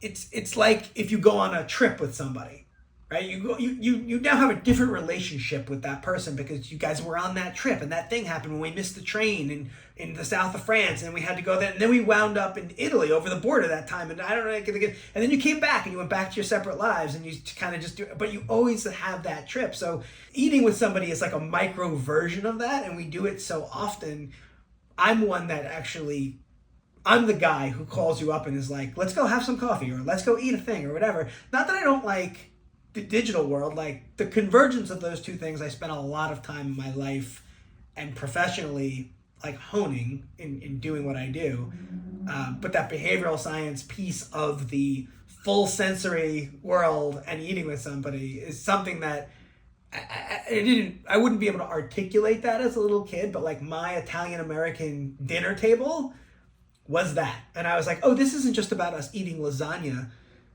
it's like if you go on a trip with somebody, right? You now have a different relationship with that person because you guys were on that trip and that thing happened when we missed the train in the south of France and we had to go there and then we wound up in Italy over the border that time and I don't know and then you came back and you went back to your separate lives and you kind of just do but you always have that trip. So eating with somebody is like a micro version of that and we do it so often. I'm one that actually I'm the guy who calls you up and is like, let's go have some coffee or let's go eat a thing or whatever. Not that I don't like the digital world, like the convergence of those two things, I spent a lot of time in my life and professionally like honing in doing what I do. But that behavioral science piece of the full sensory world and eating with somebody is something that I wouldn't be able to articulate that as a little kid, but like my Italian American dinner table was that. And I was like, oh, this isn't just about us eating lasagna.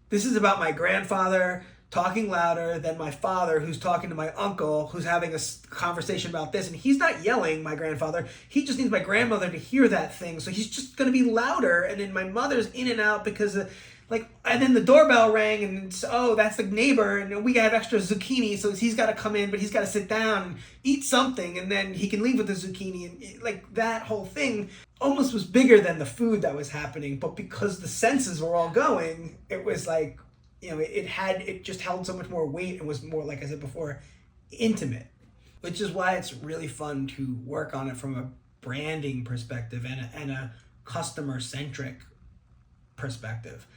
This is about my grandfather talking louder than my father who's talking to my uncle who's having a conversation about this. And he's not yelling, my grandfather. He just needs my grandmother to hear that thing. So he's just going to be louder. And then my mother's in and out because and then the doorbell rang and it's, oh, that's the neighbor and we have extra zucchini. So he's got to come in, but he's got to sit down and eat something. And then he can leave with the zucchini. And like that whole thing almost was bigger than the food that was happening. But because the senses were all going, it was like, it just held so much more weight and was more, like I said before, intimate, which is why it's really fun to work on it from a branding perspective and a customer centric perspective.